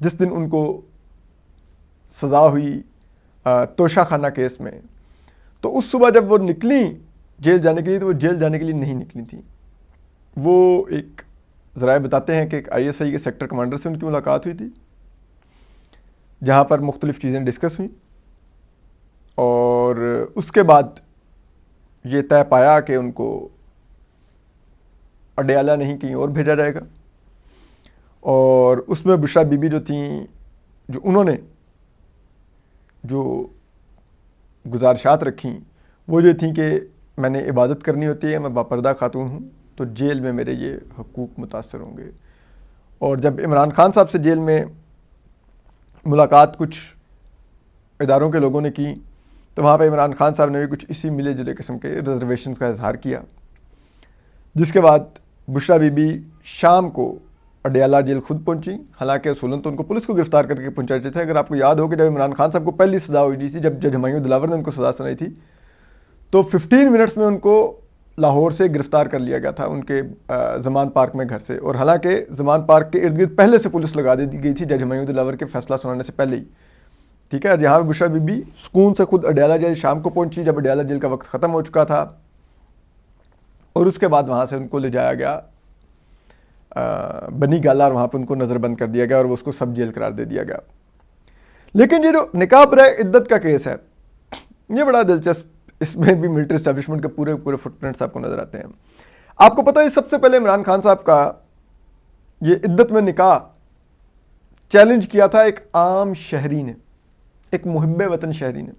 جس دن ان کو سزا ہوئی توشہ خانہ کیس میں، تو اس صبح جب وہ نکلی جیل جانے کے لیے، تو وہ جیل جانے کے لیے نہیں نکلی تھی. وہ ایک ذرائع بتاتے ہیں کہ ایک ISI کے سیکٹر کمانڈر سے ان کی ملاقات ہوئی تھی، جہاں پر مختلف چیزیں ڈسکس ہوئیں، اور اس کے بعد یہ طے پایا کہ ان کو اڈیالہ نہیں کہیں اور بھیجا جائے گا. اور اس میں بشرا بی بی جو تھیں، جو انہوں نے جو گزارشات رکھیں وہ یہ تھیں کہ میں نے عبادت کرنی ہوتی ہے، میں باپردہ خاتون ہوں، تو جیل میں میرے یہ حقوق متاثر ہوں گے. اور جب عمران خان صاحب سے جیل میں ملاقات کچھ اداروں کے لوگوں نے کی، تو وہاں پہ عمران خان صاحب نے بھی کچھ اسی ملے جلے قسم کے ریزرویشنز کا اظہار کیا، جس کے بعد بشرا بی بی شام کو اڈیالہ جیل خود پہنچی. حالانکہ اصولاً تو ان کو پولیس کو گرفتار کر کے پہنچاتے تھے. اگر آپ کو یاد ہو کہ جب عمران خان صاحب کو پہلی سزا ہوئی تھی، جب جج ہمایوں دلاور نے ان کو سزا سنائی تھی، تو 15 منٹس میں ان کو لاہور سے گرفتار کر لیا گیا تھا ان کے زمان پارک میں گھر سے. اور حالانکہ زمان پارک کے ارد گرد پہلے سے پولیس لگا دی گئی تھی جج ہمایوں دلاور کے فیصلہ سنانے سے پہلے ہی. ٹھیک ہے، جہاں بشرا بی بی سکون سے خود اڈیالہ جیل شام کو پہنچی جب اڈیالہ جیل کا وقت ختم ہو چکا تھا، اور اس کے بعد وہاں سے ان کو لے جایا گیا بنی گالا، اور وہاں پہ ان کو نظر بند کر دیا گیا اور اس کو سب جیل قرار دے دیا گیا. لیکن یہ جو نکاح برائے عدت کا کیس ہے، یہ بڑا دلچسپ، اس میں بھی ملٹری اسٹیبلشمنٹ کے پورے فٹ پرنٹس آپ کو نظر آتے ہیں. آپ کو پتہ ہے سب سے پہلے عمران خان صاحب کا یہ عدت میں نکاح چیلنج کیا تھا ایک عام شہری نے، ایک محب وطن شہری نے.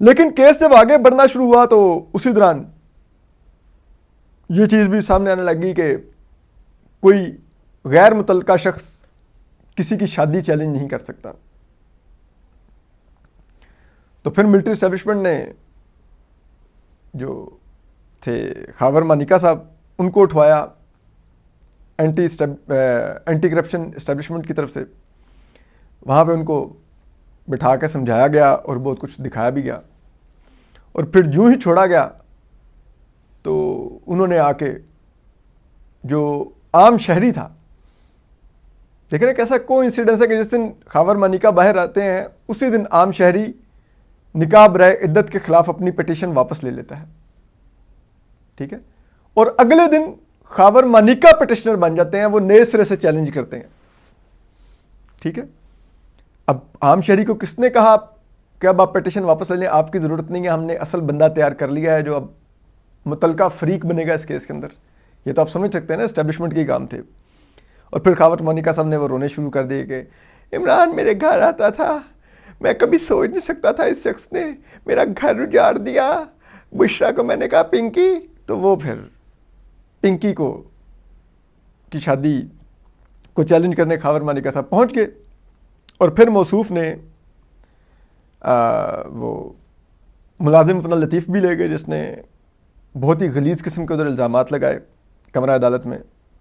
لیکن کیس جب آگے بڑھنا شروع ہوا تو اسی دوران یہ چیز بھی سامنے آنے لگی کہ کوئی غیر متعلقہ شخص کسی کی شادی چیلنج نہیں کر سکتا. تو پھر ملٹری اسٹیبلشمنٹ نے جو تھے خاور مانیکا صاحب، ان کو اٹھوایا اینٹی کرپشن اسٹیبلشمنٹ کی طرف سے. وہاں پہ ان کو بٹھا کے سمجھایا گیا اور بہت کچھ دکھایا بھی گیا. اور پھر جو ہی چھوڑا گیا تو انہوں نے آ کے جو عام شہری تھا، لیکن ایک ایسا کو انسیڈنس ہے کہ جس دن خاور مانیکا باہر آتے ہیں اسی دن عام شہری نکاح برائے عدت کے خلاف اپنی پٹیشن واپس لے لیتا ہے. ٹھیک ہے، اور اگلے دن خاور مانیکا پٹیشنر بن جاتے ہیں، وہ نئے سرے سے چیلنج کرتے ہیں. ٹھیک ہے، اب عام شہری کو کس نے کہا کہ اب آپ پٹیشن واپس لے لیں، آپ کی ضرورت نہیں ہے، ہم نے اصل بندہ تیار کر لیا ہے جو اب متعلقہ فریق بنے گا اس کیس کے اندر. یہ تو آپ سمجھ سکتے ہیں نا، اسٹیبلشمنٹ کے کام تھے. اور پھر خاور مانیکا صاحب نے وہ رونے شروع کر دیے کہ عمران میرے گھر آتا تھا، میں کبھی سوچ نہیں سکتا تھا اس شخص نے میرا گھر اجاڑ دیا. بشرا کو میں نے کہا پنکی، تو وہ پھر پنکی کو کی شادی کو چیلنج کرنے خاور مانیکا صاحب پہنچ گئے. اور پھر موصوف نے وہ ملازم اپنا لطیف بھی لے گئے، جس نے بہت ہی غلیظ قسم کے ادھر الزامات لگائے کمرہ عدالت میں،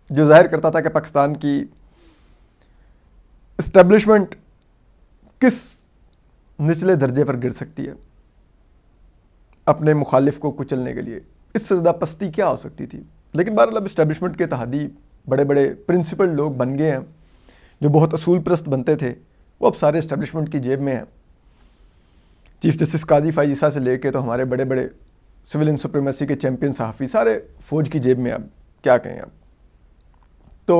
جو ظاہر کرتا تھا کہ پاکستان کی اسٹیبلشمنٹ کس نچلے درجے پر گر سکتی ہے اپنے مخالف کو کچلنے کے لیے. اس سے زیادہ پستی کیا ہو سکتی تھی. لیکن بہرحال اب اسٹیبلشمنٹ کے اتحادی بڑے بڑے پرنسپل لوگ بن گئے ہیں، جو بہت اصول پرست بنتے تھے، وہ اب سارے اسٹیبلشمنٹ کی جیب میں ہیں. چیف جسٹس قاضی فائز عیسیٰ سے لے کے تو ہمارے بڑے بڑے سول سپریمیسی کے چیمپئن صحافی سارے فوج کی جیب میں. اب کیا کہیں، اب تو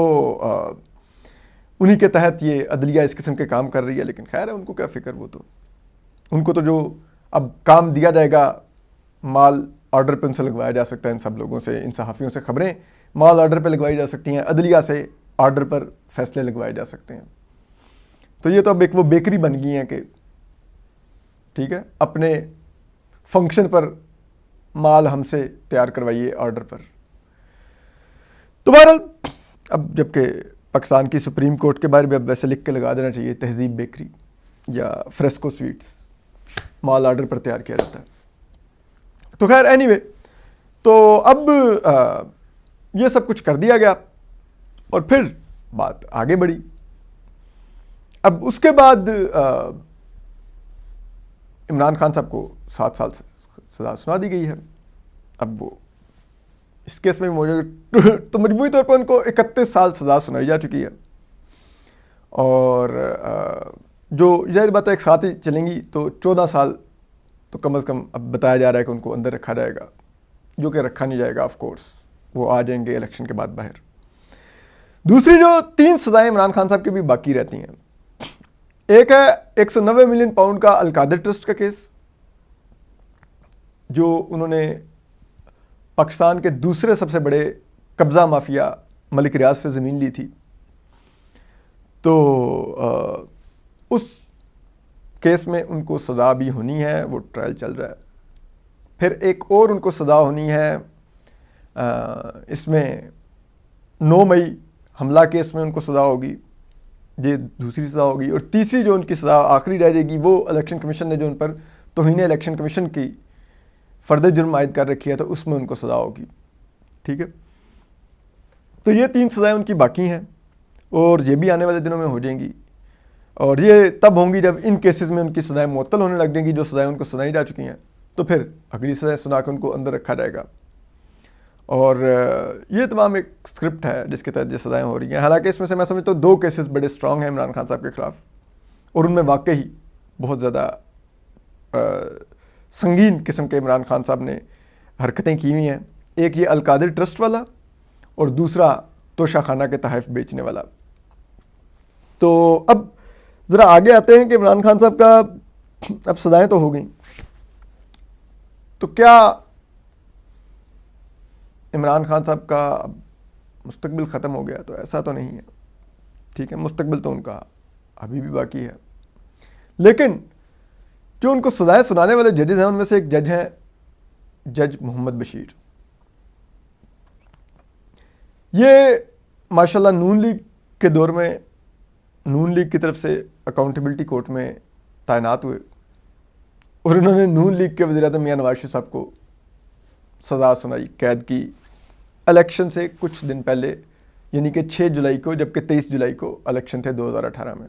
انہی کے تحت یہ عدلیہ اس قسم کے کام کر رہی ہے. لیکن خیر ہے، ان کو کیا فکر، وہ تو ان کو تو جو اب کام دیا جائے گا مال آرڈر پہ ان سے لگوایا جا سکتا ہے. ان سب لوگوں سے، ان صحافیوں سے خبریں مال آرڈر پہ لگوائی جا سکتی ہیں، عدلیہ سے آرڈر پر فیصلے لگوائے جا سکتے ہیں. تو یہ تو اب ایک وہ بیکری بن گئی ہیں کہ ٹھیک ہے، اپنے فنکشن پر مال ہم سے تیار کروائیے آرڈر پر. تو بہرحال اب جبکہ پاکستان کی سپریم کورٹ کے بارے میں اب ویسے لکھ کے لگا دینا چاہیے تہذیب بیکری یا فریسکو سویٹس، مال آرڈر پر تیار کیا جاتا ہے. تو خیر اینی وے، تو اب یہ سب کچھ کر دیا گیا اور پھر بات آگے بڑھی. اب اس کے بعد عمران خان صاحب کو 7 سال سزا سنا دی گئی ہے. اب وہ اس کیس میں تو مجموعی طور پر ان کو 31 سال سزا سنائی جا چکی ہے. اور جو ظاہر بات ہے ایک ساتھ ہی چلیں گی تو 14 سال تو کم از کم اب بتایا جا رہا ہے کہ ان کو اندر رکھا جائے گا، جو کہ رکھا نہیں جائے گا آف کورس، وہ آ جائیں گے الیکشن کے بعد باہر۔ دوسری جو 3 سزائیں عمران خان صاحب کی بھی باقی رہتی ہیں، ایک ہے 190 ملین پاؤنڈ کا القادر ٹرسٹ کا کیس، جو انہوں نے پاکستان کے دوسرے سب سے بڑے قبضہ مافیا ملک ریاض سے زمین لی تھی، تو اس کیس میں ان کو سزا بھی ہونی ہے، وہ ٹرائل چل رہا ہے۔ پھر ایک اور ان کو سزا ہونی ہے، اس میں 9 مئی حملہ کیس میں ان کو سزا ہوگی، یہ دوسری سزا ہوگی۔ اور تیسری جو ان کی سزا آخری رہ جائے گی، وہ الیکشن کمیشن نے جو ان پر توہین الیکشن کمیشن کی فرد جرم عائد کر رکھی ہے، تو اس میں ان کو سزا ہوگی، ٹھیک ہے۔ تو یہ 3 سزائیں ان کی باقی ہیں، اور یہ بھی آنے والے دنوں میں ہو جائیں گی، اور یہ تب ہوں گی جب ان کیسز میں ان کی سزائیں معطل ہونے لگ جائیں گی، جو سزائیں ان کو سنائی جا چکی ہیں، تو پھر اگلی سزائیں سنا کے ان کو اندر رکھا جائے گا۔ اور یہ تمام ایک اسکرپٹ ہے جس کے تحت یہ سزائیں ہو رہی ہیں۔ حالانکہ اس میں سے میں سمجھتا ہوں 2 کیسز بڑے اسٹرانگ ہیں عمران خان صاحب کے خلاف، اور ان میں واقعی بہت زیادہ سنگین قسم کے عمران خان صاحب نے حرکتیں کی ہوئی ہیں۔ ایک یہ القادر ٹرسٹ والا، اور دوسرا توشہ خانہ کے تحائف بیچنے والا۔ تو اب ذرا آگے آتے ہیں کہ عمران خان صاحب کا اب سزائیں تو ہو گئیں، تو کیا عمران خان صاحب کا اب مستقبل ختم ہو گیا؟ تو ایسا تو نہیں ہے، ٹھیک ہے، مستقبل تو ان کا ابھی بھی باقی ہے۔ لیکن جو ان کو سزائیں سنانے والے ججز ہیں، ان میں سے ایک جج ہیں جج محمد بشیر۔ یہ ماشاءاللہ نون لیگ کے دور میں نون لیگ کی طرف سے اکاؤنٹیبلٹی کورٹ میں تعینات ہوئے، اور انہوں نے نون لیگ کے وزیر اعظم میاں نواز شریف صاحب کو سزا سنائی، قید کی، الیکشن سے کچھ دن پہلے، یعنی کہ 6 جولائی کو، جبکہ 23 جولائی کو الیکشن تھے 2018 میں۔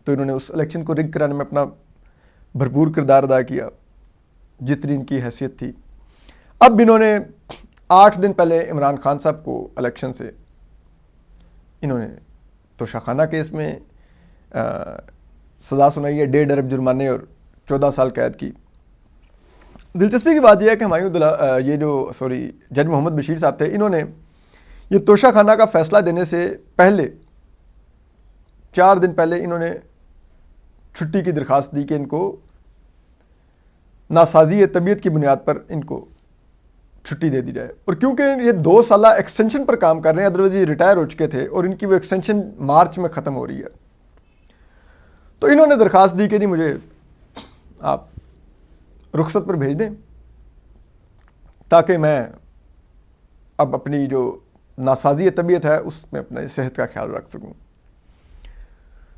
تو انہوں نے اس الیکشن کو رگ کرانے میں اپنا بھرپور کردار ادا کیا، جتنی ان کی حیثیت تھی۔ اب انہوں نے 8 دن پہلے عمران خان صاحب کو الیکشن سے انہوں نے توشہ خانہ کیس میں سزا سنائی ہے، 1.5 ارب جرمانے اور 14 سال قید کی۔ دلچسپی کی بات یہ ہے کہ جج محمد بشیر صاحب تھے، انہوں نے یہ توشہ خانہ کا فیصلہ دینے سے پہلے 4 دن پہلے انہوں نے چھٹی کی درخواست دی کہ ان کو ناسازی طبیعت کی بنیاد پر ان کو چھٹی دے دی جائے، اور کیونکہ یہ 2 سالہ ایکسٹینشن پر کام کر رہے ہیں، ادروائز یہ ریٹائر ہو چکے تھے، اور ان کی وہ ایکسٹینشن مارچ میں ختم ہو رہی ہے، تو انہوں نے درخواست دی کہ نہیں، مجھے آپ رخصت پر بھیج دیں تاکہ میں اب اپنی جو ناسازی طبیعت ہے اس میں اپنے صحت کا خیال رکھ سکوں۔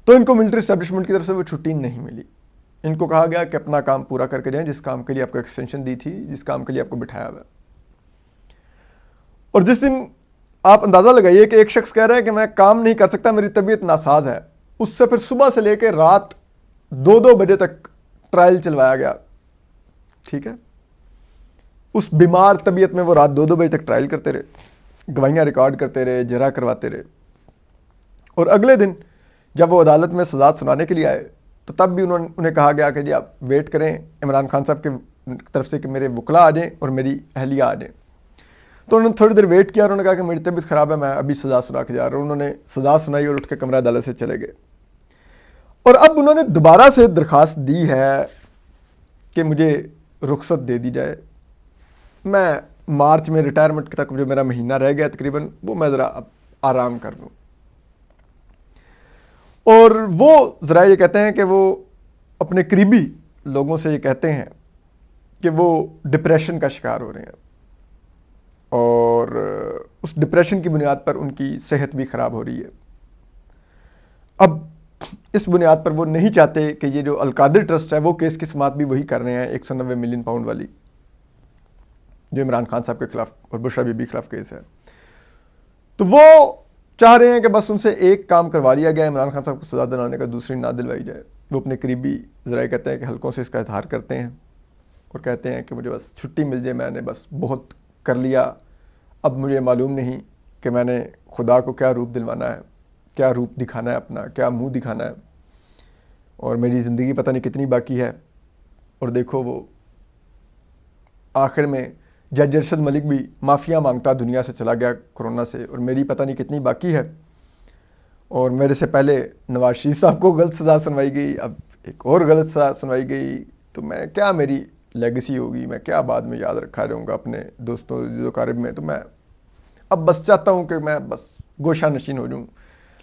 تو ان کو ملٹری اسٹیبلشمنٹ کی طرف سے وہ چھٹی نہیں ملی، ان کو کہا گیا کہ اپنا کام پورا کر کے جائیں، جس کام کے لیے آپ کو ایکسٹینشن دی تھی، جس کام کے لیے آپ کو بٹھایا ہوا۔ اور جس دن آپ اندازہ لگائیے کہ ایک شخص کہہ رہا ہے کہ میں کام نہیں کر سکتا، میری طبیعت ناساز ہے، اس سے پھر صبح سے لے کے رات 2 بجے تک ٹرائل چلوایا گیا، ٹھیک ہے، اس بیمار طبیعت میں وہ رات 2 بجے تک ٹرائل کرتے رہے، گواہیاں ریکارڈ کرتے رہے، جرا کرواتے رہے، اور اگلے دن جب وہ عدالت میں سزا سنانے کے لیے آئے تو تب بھی انہیں کہا گیا کہ جی آپ ویٹ کریں عمران خان صاحب کی طرف سے کہ میرے وکلا آ جائیں اور میری اہلیہ آ جائیں۔ تو انہوں نے تھوڑی دیر ویٹ کیا اور انہوں نے کہا کہ میری طبیعت خراب ہے، میں ابھی سزا سنا کے جا رہا ہوں۔ انہوں نے سزا سنائی اور اٹھ کے کمرہ عدالت سے چلے گئے، اور اب انہوں نے دوبارہ سے درخواست دی ہے کہ مجھے رخصت دے دی جائے، میں مارچ میں ریٹائرمنٹ تک جو میرا مہینہ رہ گیا تقریباً، وہ میں ذرا اب آرام کر لوں۔ اور وہ ذرا یہ کہتے ہیں کہ وہ اپنے قریبی لوگوں سے یہ کہتے ہیں کہ وہ ڈپریشن کا شکار ہو رہے ہیں، اور اس ڈپریشن کی بنیاد پر ان کی صحت بھی خراب ہو رہی ہے۔ اب اس بنیاد پر وہ نہیں چاہتے کہ یہ جو القادر ٹرسٹ ہے وہ کیس کی سماعت بھی وہی کر رہے ہیں، 190 ملین پاؤنڈ والی، جو عمران خان صاحب کے خلاف اور بشرا بی بی کے خلاف کیس ہے۔ تو وہ چاہ رہے ہیں کہ بس ان سے ایک کام کروا لیا گیا، عمران خان صاحب کو سزا دلانے کا، دوسری نہ دلوائی جائے۔ وہ اپنے قریبی ذرائع کہتے ہیں کہ حلقوں سے اس کا اظہار کرتے ہیں اور کہتے ہیں کہ مجھے بس چھٹی مل جائے، میں نے بس بہت کر لیا، اب مجھے معلوم نہیں کہ میں نے خدا کو کیا روپ دلوانا ہے، کیا روپ دکھانا ہے اپنا، کیا منہ دکھانا ہے، اور میری زندگی پتہ نہیں کتنی باقی ہے۔ اور دیکھو وہ آخر میں جج ارشد ملک بھی معافیا مانگتا دنیا سے چلا گیا کورونا سے، اور میری پتہ نہیں کتنی باقی ہے۔ اور میرے سے پہلے نواز شریف صاحب کو غلط سزا سنوائی گئی، اب ایک اور غلط سزا سنوائی گئی، تو میں کیا میری لیگیسی ہوگی، میں کیا بعد میں یاد رکھا رہوں گا اپنے دوستوں عزیز و اقارب میں۔ تو میں اب بس چاہتا ہوں کہ میں بس گوشہ نشین ہو جاؤں۔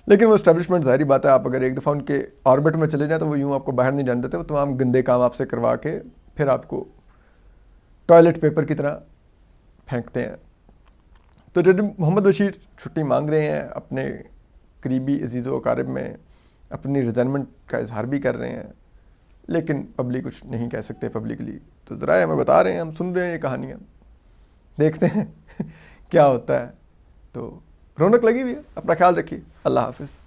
لیکن وہ اسٹیبلشمنٹ ظاہری بات ہے، آپ اگر ایک دفعہ ان کے آربٹ میں چلے جائیں تو وہ یوں آپ کو باہر نہیں جان دیتے، وہ تمام گندے کام آپ سے کروا کے پھر آپ کو ٹوائلٹ پیپر کی طرح پھینکتے ہیں۔ تو جج محمد بشیر چھٹی مانگ رہے ہیں، اپنے قریبی عزیز و اقارب میں اپنی ریزائنمنٹ کا اظہار بھی کر رہے ہیں، لیکن پبلک کچھ نہیں کہہ سکتے پبلکلی، تو ذرائع ہمیں بتا رہے ہیں، ہم سن رہے ہیں یہ کہانیاں، دیکھتے ہیں کیا ہوتا ہے۔ تو رونق لگی ہوئی ہے، اپنا خیال رکھیے، اللہ حافظ۔